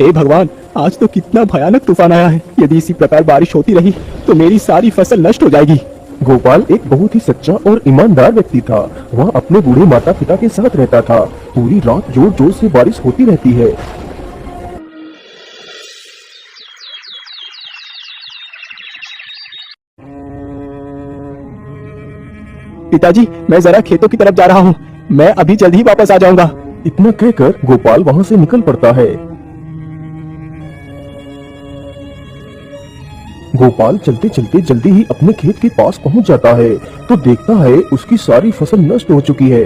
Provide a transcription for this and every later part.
हे भगवान, आज तो कितना भयानक तूफान आया है। यदि इसी प्रकार बारिश होती रही तो मेरी सारी फसल नष्ट हो जाएगी। गोपाल एक बहुत ही सच्चा और ईमानदार व्यक्ति था। वह अपने बूढ़े माता पिता के साथ रहता था। पूरी रात जोर जोर से बारिश होती रहती है। पिताजी, मैं जरा खेतों की तरफ जा रहा हूँ। मैं अभी जल्द ही वापस आ जाऊंगा। इतना कहकर गोपाल वहाँ से निकल पड़ता है। गोपाल चलते चलते जल्दी ही अपने खेत के पास पहुँच जाता है तो देखता है उसकी सारी फसल नष्ट हो चुकी है।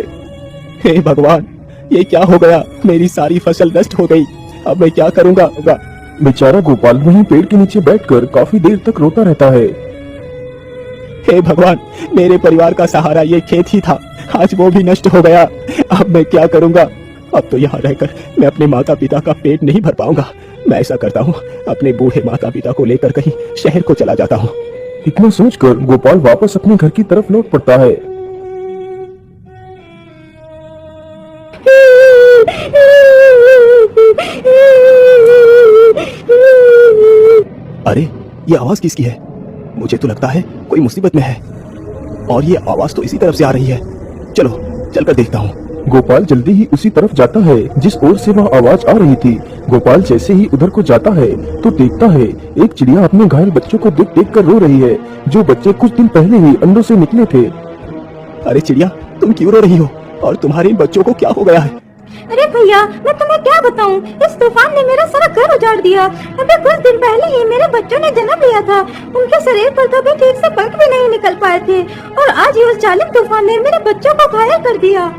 हे भगवान, ये क्या हो गया? मेरी सारी फसल नष्ट हो गई। अब मैं क्या करूँगा? बेचारा गोपाल वहीं पेड़ के नीचे बैठकर काफी देर तक रोता रहता है। हे भगवान, मेरे परिवार का सहारा ये खेत ही था, आज वो भी नष्ट हो गया। अब मैं क्या करूँगा? अब तो यहाँ रहकर मैं अपने माता पिता का पेट नहीं भर पाऊंगा। मैं ऐसा करता हूँ, अपने बूढ़े माता पिता को लेकर कहीं शहर को चला जाता हूँ। इतना सोचकर गोपाल वापस अपने घर की तरफ लौट पड़ता है। अरे, ये आवाज किसकी है? मुझे तो लगता है कोई मुसीबत में है और ये आवाज तो इसी तरफ से आ रही है। चलो चलकर देखता हूँ। गोपाल जल्दी ही उसी तरफ जाता है जिस ओर से वह आवाज आ रही थी। गोपाल जैसे ही उधर को जाता है तो देखता है एक चिड़िया अपने घायल बच्चों को देख कर रो रही है, जो बच्चे कुछ दिन पहले ही अंडों से निकले थे। अरे चिड़िया, तुम क्यों रो रही हो और तुम्हारे इन बच्चों को क्या हो गया है? अरे भैया, मैं तुम्हें क्या बताऊं, इस तूफान ने मेरा सारा घर उजाड़ दिया। अभी कुछ दिन पहले ही मेरे बच्चों ने जन्म लिया था। उनके शरीर पर कभी ठीक से पंख भी नहीं निकल पाए थे और आज ही उस जालिम तूफान ने मेरे बच्चों को घायल कर दिया।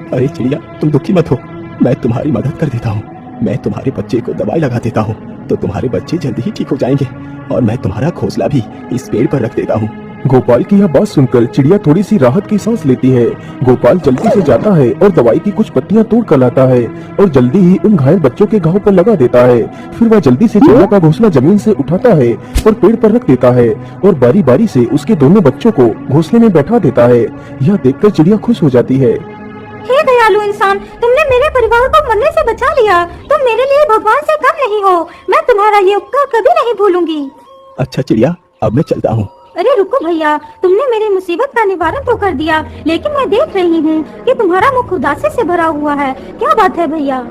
अरे चिड़िया, तुम दुखी मत हो, मैं तुम्हारी मदद कर देता हूँ। मैं तुम्हारे बच्चे को दवाई लगा देता हूँ तो तुम्हारे बच्चे जल्दी ही ठीक हो जाएंगे और मैं तुम्हारा घोंसला भी इस पेड़ पर रख देता हूँ। गोपाल की यह बात सुनकर चिड़िया थोड़ी सी राहत की सांस लेती है। गोपाल जल्दी से जाता है और दवाई की कुछ पत्तियां तोड़ कर लाता है और जल्दी ही उन घायल बच्चों के घाव पर लगा देता है। फिर वह जल्दी से चिड़िया का घोंसला जमीन से उठाता है और पेड़ पर रख देता है और बारी बारी से उसके दोनों बच्चों को घोंसले में बैठा देता है। यह देखकर चिड़िया खुश हो जाती है। हे दयालु इंसान, तुमने मेरे परिवार को मरने से बचा लिया। तुम मेरे लिए भगवान से कम नहीं हो। मैं तुम्हारा ये उपकार कभी नहीं भूलूंगी। अच्छा चिड़िया, अब मैं चलता हूँ। अरे रुको भैया, तुमने मेरी मुसीबत का निवारण तो कर दिया, लेकिन मैं देख रही हूँ कि तुम्हारा मुख उदासी से भरा हुआ है। क्या बात है भैया?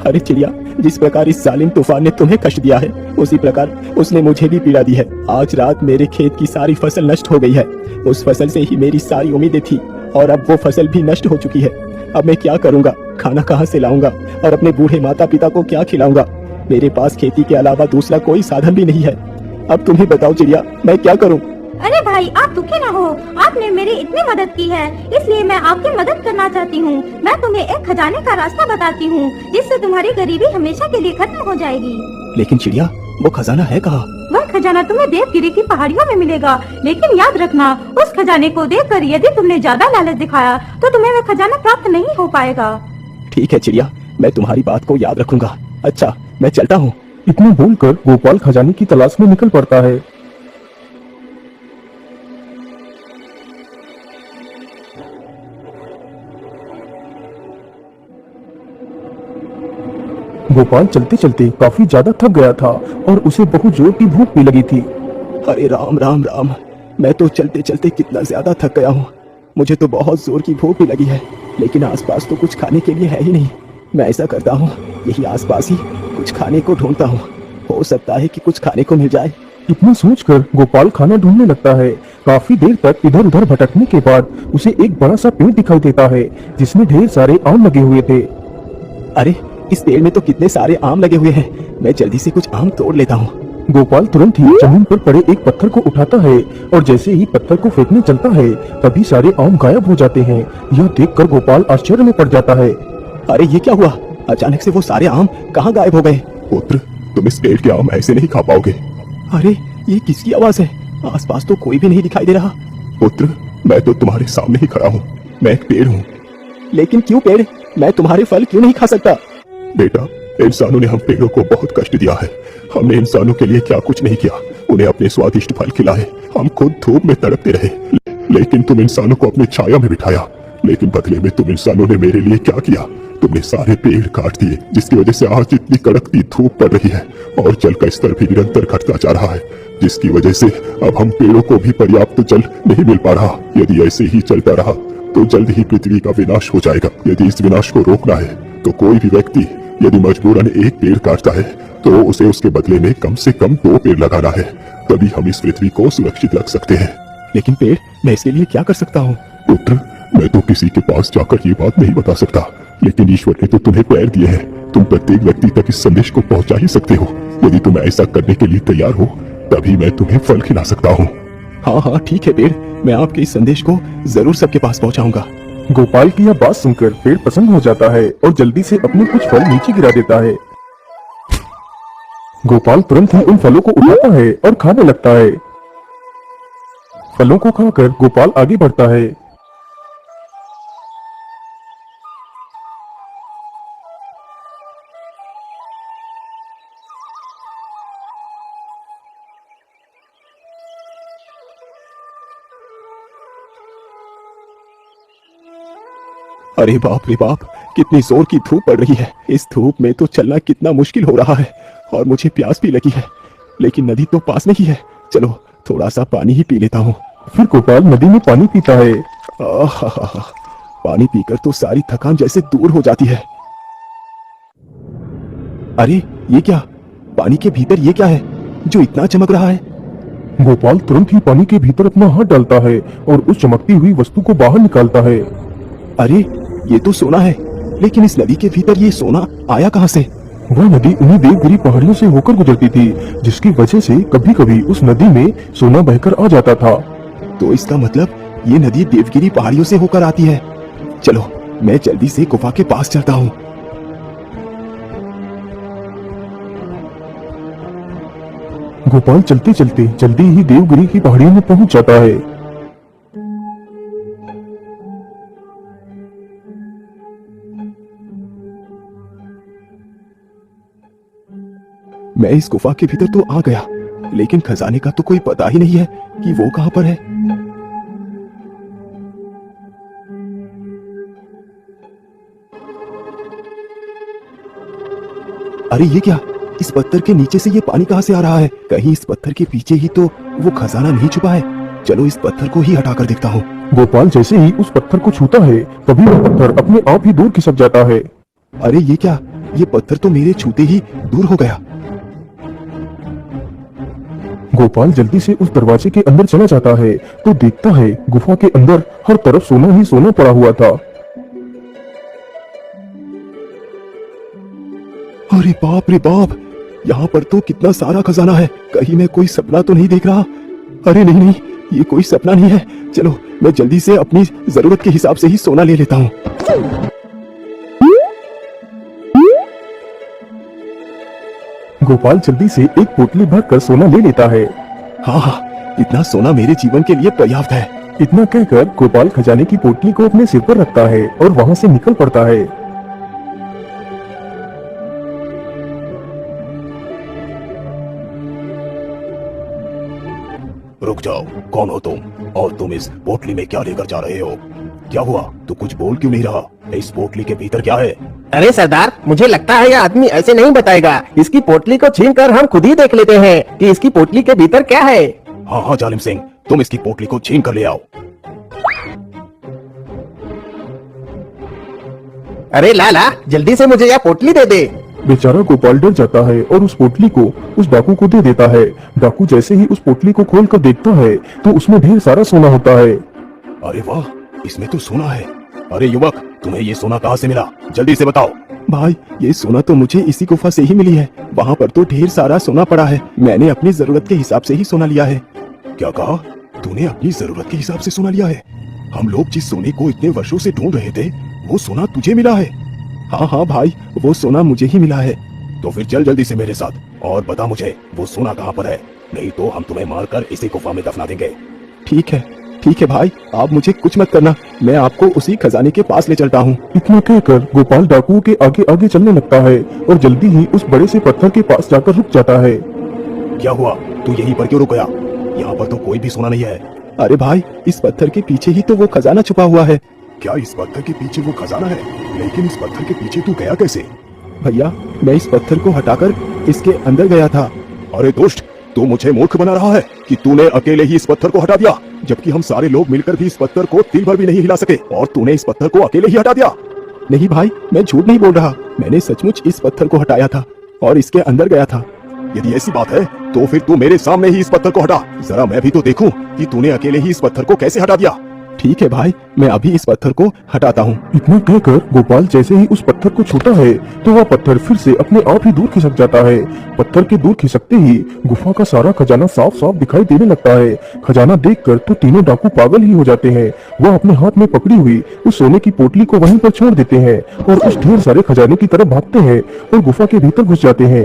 अरे चिड़िया, जिस प्रकार इस जालिम तूफान ने तुम्हें कष्ट दिया है उसी प्रकार उसने मुझे भी पीड़ा दी है। आज रात मेरे खेत की सारी फसल नष्ट हो गई है। उस फसल से ही मेरी सारी उम्मीदें थी और अब वो फसल भी नष्ट हो चुकी है। अब मैं क्या करूँगा? खाना कहाँ से लाऊंगा और अपने बूढ़े माता पिता को क्या खिलाऊंगा? मेरे पास खेती के अलावा दूसरा कोई साधन भी नहीं है। अब तुम ही बताओ चिड़िया, मैं क्या करूँ? अरे भाई, आप दुखी ना हो। आपने मेरी इतनी मदद की है, इसलिए मैं आपकी मदद करना चाहती हूँ। मैं तुम्हें एक खजाने का रास्ता बताती हूँ जिससे तुम्हारी गरीबी हमेशा के लिए खत्म हो जाएगी। लेकिन चिड़िया, वो खजाना है कहाँ? वह खजाना तुम्हें देवगिरी की पहाड़ियों में मिलेगा, लेकिन याद रखना, उस खजाने को देखकर यदि तुमने ज्यादा लालच दिखाया तो तुम्हें वह खजाना प्राप्त नहीं हो पाएगा। ठीक है चिड़िया, मैं तुम्हारी बात को याद रखूंगा। अच्छा, मैं चलता हूँ। इतना बोलकर गोपाल खजाने की तलाश में निकल पड़ता है। गोपाल चलते चलते काफी ज्यादा थक गया था और उसे बहुत जोर की भूख भी लगी थी। अरे राम राम राम, मैं तो चलते चलते कितना ज्यादा थक गया हूँ। मुझे तो बहुत जोर की भूख भी लगी है, लेकिन आसपास तो कुछ खाने के लिए है ही नहीं। मैं ऐसा करता हूँ, यही आसपास ही कुछ खाने को ढूंढता हूँ। हो सकता है कि कुछ खाने को मिल जाए। इतना सोचकर गोपाल खाना ढूंढने लगता है। काफी देर तक इधर उधर भटकने के बाद उसे एक बड़ा सा पेड़ दिखाई देता है जिसमें ढेर सारे आम लगे हुए थे। अरे, इस पेड़ में तो कितने सारे आम लगे हुए हैं। मैं जल्दी से कुछ आम तोड़ लेता हूँ। गोपाल तुरंत ही जमीन पर पड़े एक पत्थर को उठाता है और जैसे ही पत्थर को फेंकने चलता है तभी सारे आम गायब हो जाते हैं। यह देखकर गोपाल आश्चर्य में पड़ जाता है। अरे ये क्या हुआ? अचानक से वो सारे आम कहाँ गायब हो गए? पुत्र, तुम इस पेड़ के आम ऐसे नहीं खा पाओगे। अरे, ये किसकी आवाज है? आसपास तो कोई भी नहीं दिखाई दे रहा। पुत्र, मैं तो तुम्हारे सामने ही खड़ा हूँ। मैं एक पेड़ हूँ। लेकिन क्यों पेड़? मैं तुम्हारे फल क्यों नहीं खा सकता? बेटा, इंसानों ने हम पेड़ों को बहुत कष्ट दिया है। हमने इंसानों के लिए क्या कुछ नहीं किया, उन्हें अपने स्वादिष्ट फल खिलाए। हम खुद धूप में तड़पते रहे, लेकिन तुम इंसानों को अपनी छाया में बिठाया। लेकिन बदले में तुम इंसानों ने मेरे लिए क्या किया? तुमने सारे पेड़ काट दिए, जिसकी वजह से आज इतनी कड़कती धूप पड़ रही है और जल का स्तर भी निरंतर घटता जा रहा है, जिसकी वजह से अब हम पेड़ों को भी पर्याप्त जल नहीं मिल पा रहा। यदि ऐसे ही चलता रहा तो जल्द ही पृथ्वी का विनाश हो जाएगा। यदि इस विनाश को रोकना है तो कोई भी व्यक्ति यदि मजबूरन एक पेड़ काटता है तो उसे उसके बदले में कम से कम 2 पेड़ लगाना है, तभी हम इस पृथ्वी को सुरक्षित रख सकते हैं। लेकिन पेड़, मैं इसके लिए क्या कर सकता हूँ? पुत्र, मैं तो किसी के पास जाकर ये बात नहीं बता सकता, लेकिन ईश्वर ने तो तुम्हें पैर दिए हैं। तुम प्रत्येक व्यक्ति तक इस संदेश को पहुंचा ही सकते हो। यदि तुम ऐसा करने के लिए तैयार हो तभी मैं तुम्हें फल खिला सकता हूँ। हाँ हाँ ठीक है पेड़, मैं आपके इस संदेश को जरूर सबके पास पहुंचाऊंगा। गोपाल की यह बात सुनकर पेड़ प्रसन्न हो जाता है और जल्दी से अपने कुछ फल नीचे गिरा देता है। गोपाल तुरंत ही उन फलों को उठाता है और खाने लगता है। फलों को खाकर गोपाल आगे बढ़ता है। अरे बाप रे बाप, कितनी जोर की धूप पड़ रही है। इस धूप में तो चलना कितना मुश्किल हो रहा है और मुझे प्यास भी लगी है, लेकिन नदी तो पास में ही है। चलो थोड़ा सा पानी ही पी लेता हूँ। फिर गोपाल नदी में पानी पीता है। आहा, पानी पीकर तो सारी थकान जैसे दूर हो जाती है। अरे ये क्या? पानी के भीतर ये क्या है जो इतना चमक रहा है? गोपाल तुरंत ही पानी के भीतर अपना हाथ डालता है और उस चमकती हुई वस्तु को बाहर निकालता है। अरे ये तो सोना है, लेकिन इस नदी के भीतर ये सोना आया कहाँ से? वह नदी उन्हीं देवगिरी पहाड़ियों से होकर गुजरती थी, जिसकी वजह से कभी कभी उस नदी में सोना बहकर आ जाता था। तो इसका मतलब ये नदी देवगिरी पहाड़ियों से होकर आती है। चलो मैं जल्दी से गुफा के पास चलता हूँ। गोपाल चलते चलते जल्दी ही देवगिरी की पहाड़ियों में पहुंच जाता है। मैं इस गुफा के भीतर तो आ गया, लेकिन खजाने का तो कोई पता ही नहीं है कि वो कहां पर है। अरे ये क्या? इस पत्थर के नीचे से ये पानी कहां से आ रहा है? कहीं इस पत्थर के पीछे ही तो वो खजाना नहीं छुपा है। चलो इस पत्थर को ही हटाकर देखता हूँ। गोपाल जैसे ही उस पत्थर को छूता है तभी वह पत्थर अपने आप ही दूर खिसक जाता है। अरे ये क्या? ये पत्थर तो मेरे छूते ही दूर हो गया। गोपाल जल्दी से उस दरवाजे के अंदर चला जाता है तो देखता है गुफा के अंदर हर तरफ सोना ही सोना पड़ा हुआ था। अरे बाप रे बाप, यहाँ पर तो कितना सारा खजाना है। कहीं मैं कोई सपना तो नहीं देख रहा? अरे नहीं नहीं, ये कोई सपना नहीं है। चलो मैं जल्दी से अपनी जरूरत के हिसाब से ही सोना ले लेता हूँ। गोपाल जल्दी से एक पोटली भरकर सोना ले लेता है। हाँ हाँ, इतना सोना मेरे जीवन के लिए पर्याप्त है। इतना कहकर गोपाल खजाने की पोटली को अपने सिर पर रखता है और वहां से निकल पड़ता है। रुक जाओ, कौन हो तुम? और तुम इस पोटली में क्या लेकर जा रहे हो? क्या हुआ? तू कुछ बोल क्यों नहीं रहा? इस पोटली के भीतर क्या है? अरे सरदार, मुझे लगता है यह आदमी ऐसे नहीं बताएगा। इसकी पोटली को छीनकर हम खुद ही देख लेते हैं कि इसकी पोटली के भीतर क्या है। हाँ हाँ जालिम सिंह, तुम इसकी पोटली को छीन कर ले आओ। अरे लाला, जल्दी से मुझे यह पोटली दे दे। बेचारा गोपाल डर जाता है और उस पोटली को उस डाकू को दे देता है। डाकू जैसे ही उस पोटली को खोल कर देखता है तो उसमें ढेर सारा सोना होता है। अरे वाह, इसमें तो सोना है। अरे युवक, तुम्हें ये सोना कहाँ से मिला? जल्दी से बताओ। भाई, ये सोना तो मुझे इसी गुफा से ही मिली है। वहाँ पर तो ढेर सारा सोना पड़ा है। मैंने अपनी जरूरत के हिसाब से ही सोना लिया है। क्या कहा? तूने अपनी जरूरत के हिसाब से सोना लिया है? हम लोग जिस सोने को इतने वर्षों से ढूंढ रहे थे, वो सोना तुझे मिला है? हाँ हाँ भाई, वो सोना मुझे ही मिला है। तो फिर चल जल्दी से मेरे साथ और बता मुझे वो सोना कहाँ पर है। नहीं तो हम तुम्हें मारकर इसी गुफा में दफना देंगे। ठीक है भाई, आप मुझे कुछ मत करना, मैं आपको उसी खजाने के पास ले चलता हूँ। इतना कहकर गोपाल डाकुओं के आगे आगे चलने लगता है और जल्दी ही उस बड़े से पत्थर के पास जाकर रुक जाता है। क्या हुआ, तू यहीं पर क्यों रुक गया? यहाँ पर तो कोई भी सोना नहीं है। अरे भाई, इस पत्थर के पीछे ही तो वो खजाना छुपा हुआ है। क्या इस पत्थर के पीछे वो खजाना है? लेकिन इस पत्थर के पीछे तू गया कैसे? भैया, मैं इस पत्थर को हटाकर इसके अंदर गया था। अरे दुष्ट, तू मुझे मूर्ख बना रहा है कि तूने अकेले ही इस पत्थर को हटा दिया, जबकि हम सारे लोग मिलकर भी इस पत्थर को तिल भर भी नहीं हिला सके, और तूने इस पत्थर को अकेले ही हटा दिया। नहीं भाई, मैं झूठ नहीं बोल रहा, मैंने सचमुच इस पत्थर को हटाया था और इसके अंदर गया था। यदि ऐसी बात है तो फिर तू मेरे सामने ही इस पत्थर को हटा, जरा मैं भी तो देखूं कि तूने अकेले ही इस पत्थर को कैसे हटा दिया। ठीक है भाई, मैं अभी इस पत्थर को हटाता हूँ। इतना कहकर गोपाल जैसे ही उस पत्थर को छूता है तो वह पत्थर फिर से अपने आप ही दूर खिसक जाता है। पत्थर के दूर खिसकते ही गुफा का सारा खजाना साफ साफ दिखाई देने लगता है। खजाना देखकर तो तीनों डाकू पागल ही हो जाते हैं। वह अपने हाथ में पकड़ी हुई उस सोने की पोटली को वहीं पर छोड़ देते हैं और उस ढेर सारे खजाने की तरफ भागते हैं और गुफा के भीतर घुस जाते हैं।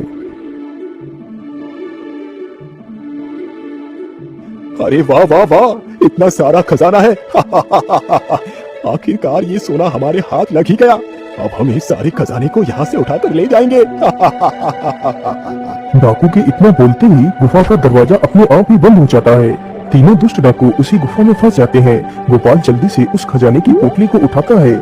अरे वाह वाह वाह, इतना सारा खजाना है। आखिरकार ये सोना हमारे हाथ लग ही गया। अब हम इस सारे खजाने को यहाँ से उठाकर ले जाएंगे। डाकू के इतना बोलते ही गुफा का दरवाजा अपने आप ही बंद हो जाता है। तीनों दुष्ट डाकू उसी गुफा में फंस जाते हैं। गोपाल जल्दी से उस खजाने की पोटली को उठाता है